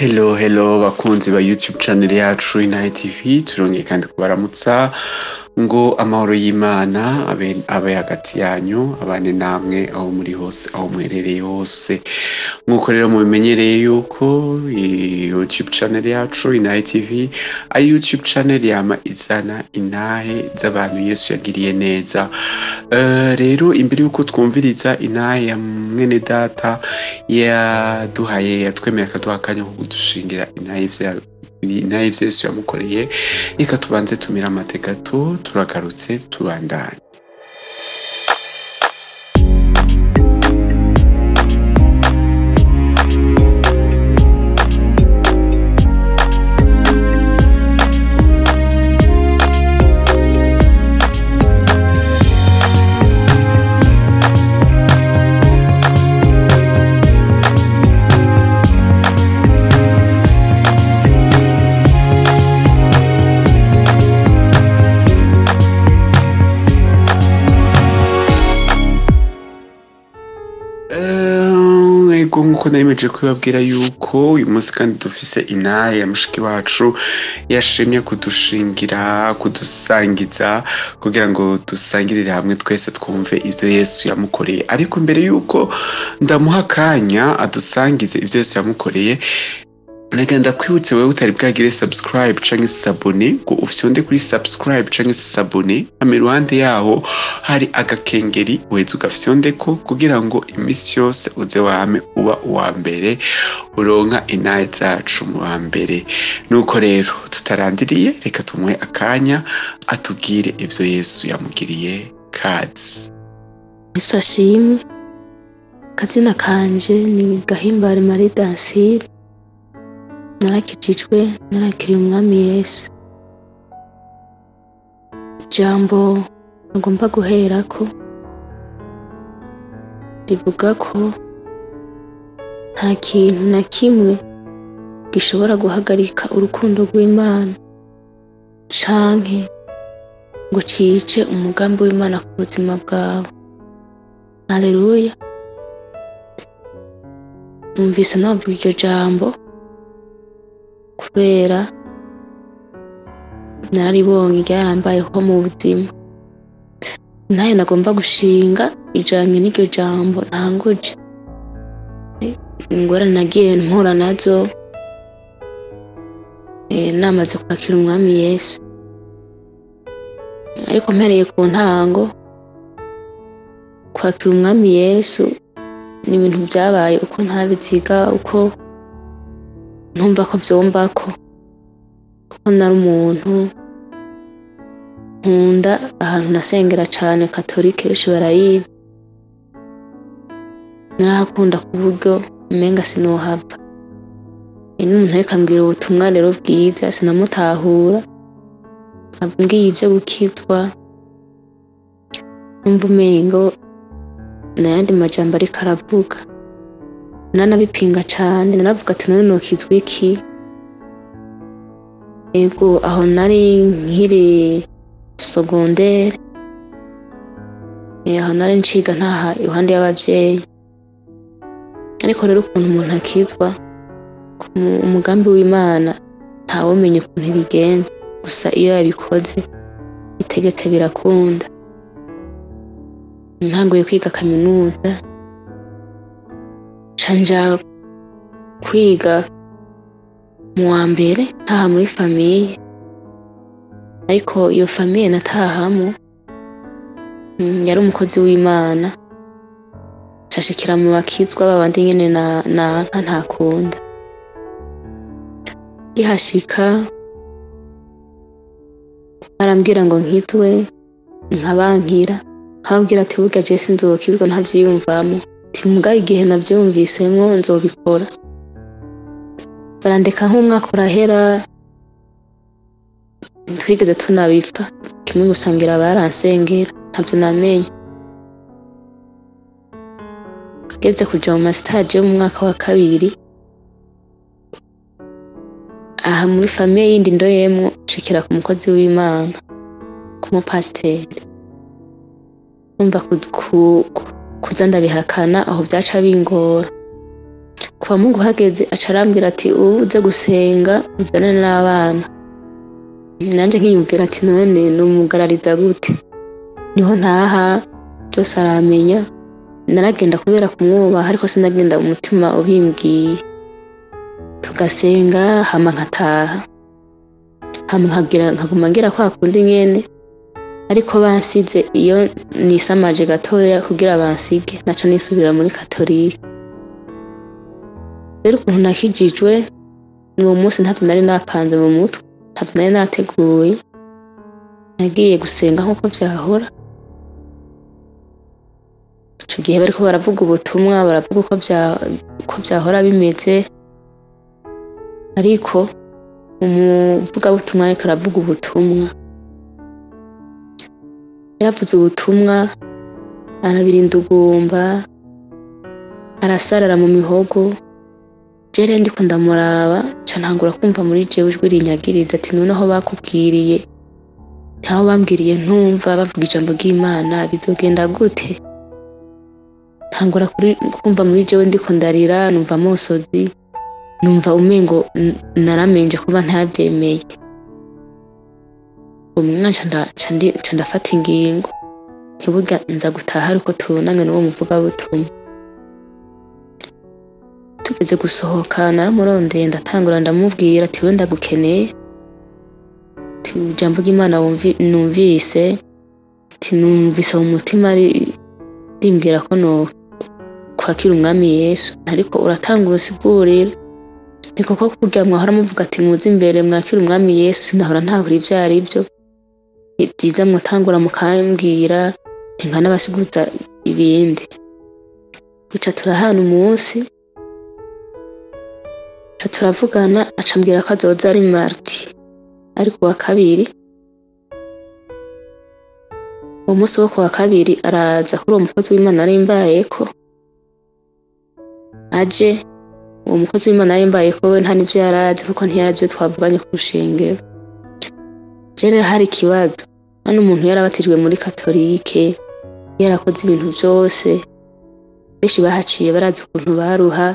Hello bakunzi ba YouTube channel yacu Inahe TV, turongeye kandi kubaramutsa ngo amahoro y'Imana abe hagati yanyu, abane namwe aho muri hose, aho mwerereye hose. Nkuko rero mubimenyereye yuko YouTube channel yacu Inahe TV ari YouTube channel yama izana intahe z'abantu Yesu yagiriye neza. Rero imbere yuko twumviriza intahe ya mwene data yatwemeye akaduha akanya ko kudushingira intahe ivyo Yesu yamukoreye, reka tubanze tumira amate gato, turagarutse tubandanye. Nkuko nayimeje kubabwira yuko uyu munsi kandi dufise intahe ya mushiki wacu yashimye kudushingira, kudusangiza kugira ngo dusangirire hamwe twese twumve ivyo Yesu yamukoreye. Ariko mbere yuko ndamuha akanya adusangize ivyo Yesu yamukoreye, nagenda kwibutse wewe utari bwagire subscribe canke s'abone ngo ufyonde kuri subscribe canke s'abone, iruhande yaho hari agakengeri uheze ugafyondeko kugira ngo imisi yose uze wame uba uwa mbere uronka intahe zacu mu wa mbere. Nuko rero tutarandiriye, reka tumuhe akanya atubwire ivyo Yesu yamugiriye. Kazi Yesu ashimwe. Kazina kanje ni Gahimbare Marie Dansire. Narakijijwe, narakiriye umwami Yesu. Ijambo agomba guherako rivuga ko nta kintu na kimwe gishobora guhagarika urukundo rw'Imana canke ngo cice umugambi w'Imana ku buzima bwawe. Haleluya. Numvise navuga iryo jambo kubera nararibonye ryarambayeho mu buzima. Intahe nagomba gushinga ijanye n'iryo jambo ntanguje, ingorane nagiye mpura nazo namaze kwakira umwami Yesu. Ariko mpereye ku ntango, kwakira umwami Yesu ni ibintu vyabaye uko ntabiziga, uko ntumva ko vyombako, kuko nari umuntu nkunda ahantu nasengera cane katolike, benshi barayizi. Narahakunda ku buryo umenga sinohava. N'umuntu ariko ambwira ubutumwa rero bwiza sinamutahura, ambwiye ivyo gukizwa numva umengo n'ayandi majambo ariko aravuga. Nanabipinga cane, naravuga ati none nokizwa iki? Ego aho nari nkiri secondaire, aho nari nciga ntaha iruhande y'abavyeyi. Ariko rero ukuntu umuntu akizwa umugambi w'Imana ntawomenya ukuntu bigenza, gusa iyo yabikoze bitegetse birakunda. Ntanguye kwiga kaminuza, canja kwiga mu wa mbere ntaha muri famiye, ariko iyo famiye natahamo yari umukozi w'Imana, cashikira mu bakizwa babandi nyene nanka ntakunda. Ihashika barambwira ngo nkizwe, nkabankira, nkababwira ati burya je sinzokizwa ntavyiyumvamo, ati muga igihe navyumvisemwo nzobikora. Barandeka nk'umwaka urahera, ntitwigeze tunabipfa, kimwe gusangira baransengera ntavyo namenye. Ngeze kuja mu mastage yo mu mwaka wa kabiri, aha muri famiye yindi ndoyemwo, nshikira ku mukozi w'Imana, ku mupasiteri. Numva kuza ndabihakana aho vyaca bingora, kwa Mungu hageze aca arambwira ati uze gusenga uzane n'abana. Nanje nkiyumvira ati none numugarariza gute, niho ntaha byose aramenya. Naragenda kubera kumwubaha ariko sinagenda umutima ubimbwiye. Tugasenga hama nkataha, hama nkaguma ngira kwa kundi nyene, ariko bansize iyo nisamaje gatoya kugira bansige naca nisubira muri Katolika. Rero ukuntu nakijijwe uwo munsi ntavyo nari napanze mu mutwe, ntavyo nari nateguye, nagiye gusenga nkuko vyahora. Ico gihe bariko baravuga ubutumwa, baravuga uko vyahora bimeze, ariko umuvugabutumwa ariko aravuga ubutumwa. Yaravuze ubutumwa, arabirindugumba, arasarara mu mihogo. Jere ndiko ndamuraba ca ntangura kumva muri jewe ijwi rinyagiriza ati noneho bakubwiriye, ntaho bambwiriye ntumva bavuga ijambo ry'Imana bizogenda gute? Ntangura kumva muri jewe ndiko ndarira, numva amosozi, numva umengo naramenje kuba ntavyemeye. Umwanya ca ndafata ingingo ntibuga nza gutaha ariko tubonanye n'uwo muvugabutumwa. Tugeze gusohoka naramurondeye ndatangura ndamubwira ati we ndagukeneye, ati ijambo ry'Imana numvise, ati numvise mu mutima rimbwira ko no kwakira umwami Yesu, ariko uratangura usigurira. Ni koko kugira mwahora muvuga ati muze imbere mwakira umwami Yesu, sindahora ntahura ivyo arivyo. Ibyiza mutangura mukambwira nkanabasiguza ibindi. Guca turahana umunsi, turavugana acambwira ko azoza ari mardi, ariko wa kabiri. Uwo munsi wo kuwa kabiri araza kuri uwo mukozi w'Imana nari mbayeko, aje uwo mukozi w'Imana nari mbayeko we nta n'ivyo yarazi kuko ntiyarazi ivyo twavuganye ku rushengero. Jere hari ikibazo, hano umuntu yarabatijwe muri Katolike, yarakoze ibintu vyose, benshi bahaciye barazi ukuntu baruha.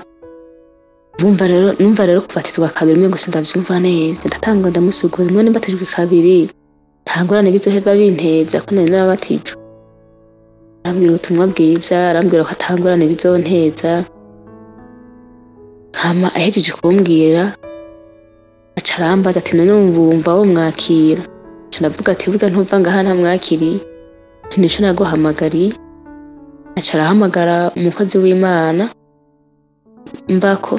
Numva rero kubatizwa kabiri mwe gusa ndavyumva neza, ndatanga ndamusuguza none mbatijwe kabiri nta ngorane bizoheva binteza ko nari narabatijwe. Arambwira ubutumwa bwiza, arambwira ko atangorane bizonteza. Hama ahejeje kumbwira aca arambaza ati none wumva wo mwakira? Aca ndavuga ati vuga ntuva ngaha ntamwakiriye, nico naguhamagariye. Aca arahamagara umukozi w'Imana mbako,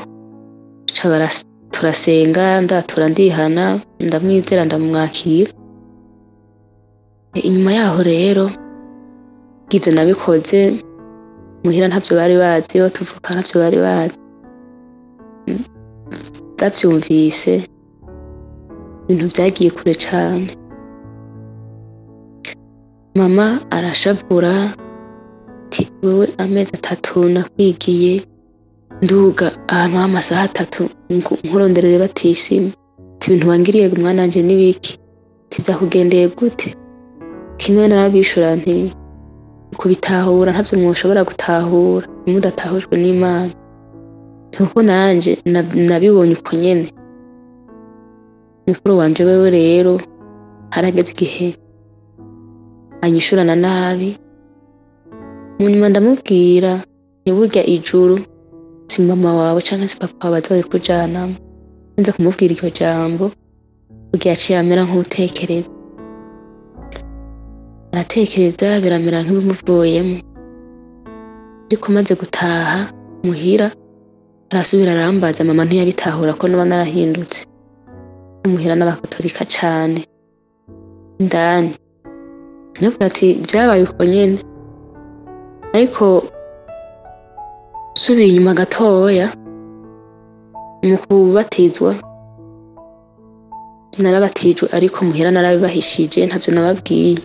turasenga ndatura ndihana ndamwizera ndamwakira. Inyuma yaho rero ivyo nabikoze muhira ntavyo bari bazi, iyo tuvuka ntavyo bari bazi. Ndavyumvise ibintu vyagiye kure cane. Mama arashavura ati wewe amezi 3 nakwigiye nduga ahantu h'amasaha 3 nkuronderere batisimu, ibintu wangiriye umwana wanje nibiki, tivyakugendeye gute? Kimwe narabishura nti kubitahura ntavyo mwoshobora gutahura mudatahujwe n'Imana. Nuko nanje nabibonye uko nyene. Mukuru wanje wewe rero harageze igihe anyishurana nabi, munyuma ndamubwira ntiburya ijuru si mama wawe canke si papa wawe bazori kujanamo. Nza kumubwira iryo jambo kugira aciye amera nk'utekereza, aratekereza biramera nk'ibimuvoyemo. Ariko maze gutaha muhira arasubira arambaza, mama ntiyabitahura ko noba narahindutse. Muhira n'abakatolika cane indani, nubwo ati vyabaye uko nyene. Ariko subiye inyuma gatoya mu kubatizwa narabatijwe, ariko muhira narabibahishije ntavyo nababwiye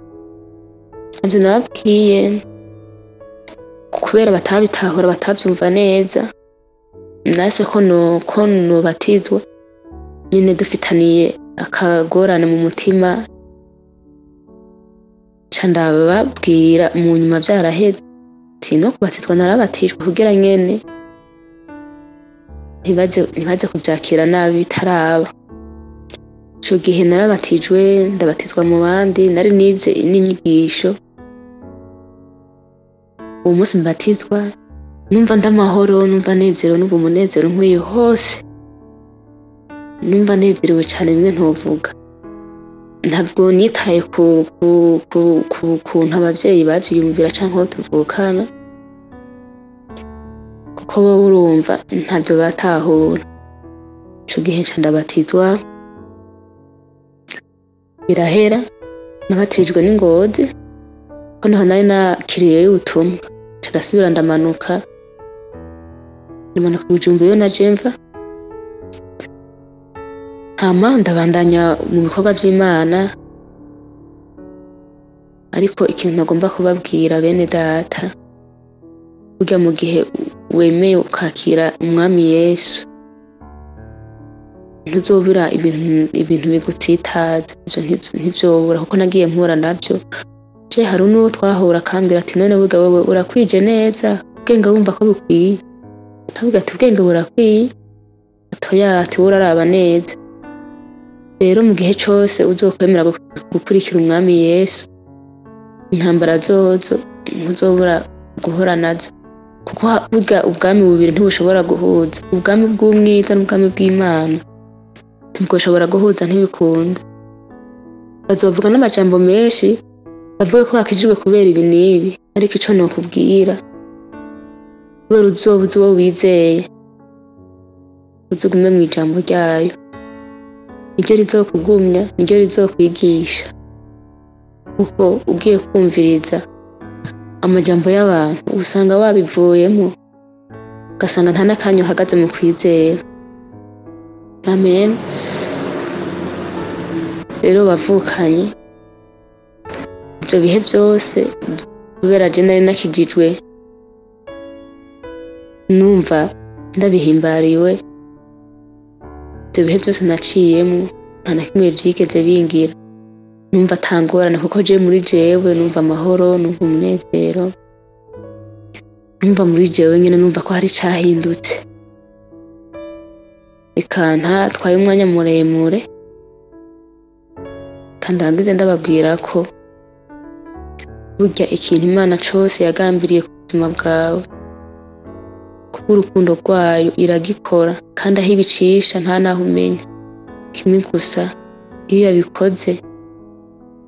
kubera batabitahura batavyumva neza. Nase ko nobatizwa nyene dufitaniye akagorane mu mutima, ca ndababwira mu nyuma vyaraheze ati no kubatizwa narabatijwe kugira nyene ntibaze kubyakira nabi bitaraba. Ico gihe narabatijwe, ndabatizwa mu bandi, nari nize n'inyigisho. Uwo munsi mbatizwa numva ndamahoro, numva nezerewe, numva umunezero nkwiye hose, numva nezerewe cane bimwe ntovuga. Ntabwo nitaye kuntu abavyeyi bavyiyumvira canke aho tuvukana, kuko bo urumva ntavyo batahura. Ico gihe nca ndabatizwa, birahera, nabatirijwe n'Ingozi, ko naho nari nakiriyeyo ubutumwa. Nca ndasubira ndamanuka Bujumbura iyo naje mva, hama ndabandanya mu bikorwa vy'Imana. Ariko ikintu nagomba kubabwira bene data, burya mu gihe wemeye ukakira Umwami Yesu, ntuzobura ibintu bigutsitaza. Ivyo ntivyobura, kuko nagiye mpura navyo. Je hari n'uwo twahura akambwira ati none burya wewe urakwije neza, ubwenge wumva ko bukwiye? Ndavuga ati ubwenge burakwiye, atoya ati uraraba neza. Rero mu gihe cose uzokwemera gukurikira Umwami Yesu, intambara zozo ntuzobura guhora nazo, kuko burya ubwami bubiri ntibushobora guhuza. Ubwami bw'umwiza n'ubwami bw'Imana ntibwoshobora guhuza, ntibikunda. Bazovuga n'amajambo menshi bavuga ko bakijijwe kubera ibi n'ibi, ariko ico nokubwira, kubera uzobuza uwo wizeye, uzugume mw'ijambo ryayo, niryo rizokugumya, niryo rizokwigisha. Kuko ugiye kumviriza amajambo y'abantu usanga wabivuyemo, ugasanga nta n'akanya uhagaze mu kwizera. Amen. Rero bavukanye, ivyo bihe vyose kubera je nari nakijijwe, numva ndabihimbariwe. Ivyo bihe vyose naciyemo nta na kimwe vyigeze bingira, numva atangorane, kuko je muri jewe numva amahoro, numva umunezero, numva muri jewe nyene numva ko hari cahindutse. Eka ntatwaye umwanya muremure, kandi nagize ndababwira ko burya ikintu Imana cose yagambiriye ku buzima bwawe, kuko urukundo rwayo iragikora, kandi aho ibicisha nta naho umenya. Kimwe gusa, iyo yabikoze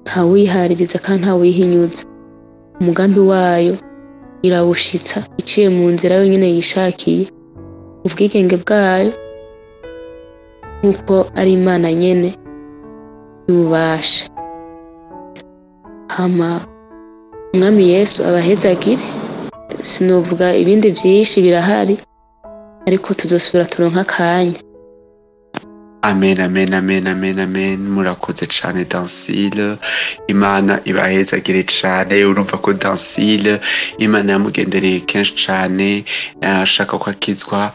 ntawihaririza kandi ntawihinyuza. Umugambi wayo irawushitsa iciye mu nzira yonyene yishakiye, ubwigenge bwayo, nkuko ari Imana nyene y'ububasha. Hama Umwami Yesu abahezagire. Sinovuga ibindi vyinshi, birahari, ariko tuzosubira turonka akanya. Amen, amen, amen, amen, amen. Murakoze cane Dancile, Imana ibahezagire cane. Urumva ko Dancile Imana yamugendereye kenshi cane, ashaka ko akizwa,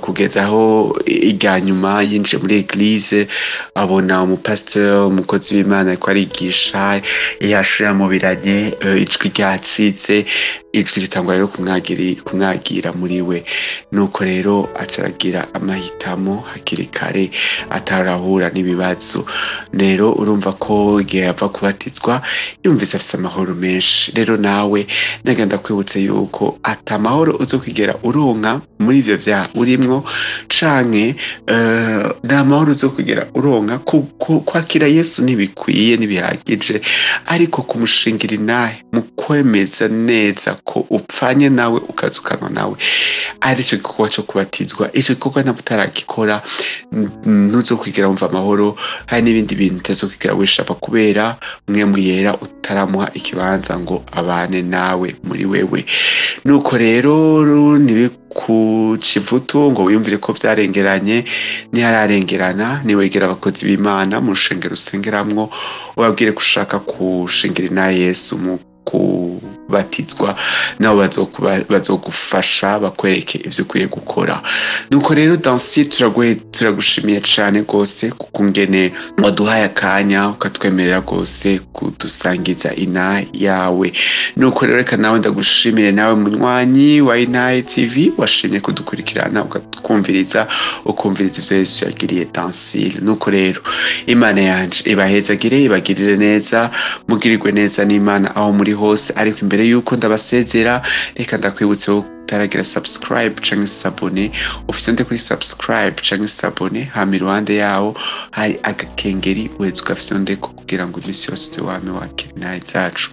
kugeza aho irya nyuma yinjiye muri eglise, abona umupasteur, umukozi w'Imana ariko arigisha, yashira mu biranye, ijwi ryacitse, ijwi ritangura rero kumwagira muri we. Nuko rero acaragira amahitamo hakiri kare, atarahura n'ibibazo. Rero urumva ko igihe yava kubatizwa yumvise afise amahoro menshi. Rero nawe nagenda kwibutse yuko ata mahoro uzokwigera uronka muri ivyo vyaha urimwo, canke nta mahoro uzokwigera uronka kwakira Yesu ntibikwiye, ntibihagije, ariko kumushingira inahe mu kwemeza neza ko upfanye nawe ukazukanwa nawe, arico gikorwa co kubatizwa. Ico gikorwa ntabwo utaragikora ntuzokwigira wumva amahoro, hari n'ibindi bintu utazokwigira wishapa, kubera Mwemu Yera utaramuha ikibanza ngo abane nawe muri wewe. Nuko rero ntibikucivutu ngo wiyumvire ko vyarengeranye, ntihararengerana. Niwegera abakozi b'Imana mu rushengero usengeramwo, ubabwire ko ushaka kushingira inahe Yesu mu kubatizwa nabo bazogufasha bakwereke ivyo ukwiye gukora. Nuko rero Dansile turagushimiye cane gose kukungene waduhaye akanya ukatwemerera gose kudusangiza inaha yawe. Nuko rero reka nawe ndagushimire nawe munywanyi wa Inaha TV washimye kudukurikirana ukatwumviriza ivyo Yesu yagiriye Dansile. Nuko rero Imana yanje ibahezagire ibagirire neza mugirirwe neza n'Imana aho muri hose. Ariko imbere yuko ndabasezera reka ndakwibutse taragira subscribe canke s'abone ufite kuri subscribe canke s'abone hama iruhande yaho hari agakengeri uheze ugafyondeko kugira ngo imisi yose wame wakira inaha zacu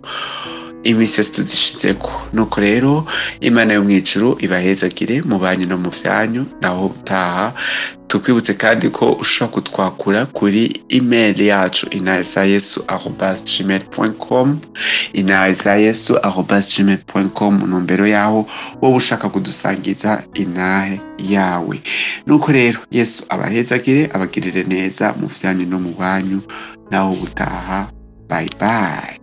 imisi yose tuzishizeko. Nuko rero Imana yo mw'ijuru ibahezagire mu banyu no mu vyanyu naho utaha. Tukwibutse kandi ko ushobora kutwakura kuri email yacu inahazayesu@gmail.com inahazayesu@gmail.com nombero yaho wowe ushaka kudusangiza inahe yawe. Nuko rero Yesu abahezagire abagirire neza mu vyanyu no mu banyu naho utaha. Bye bye.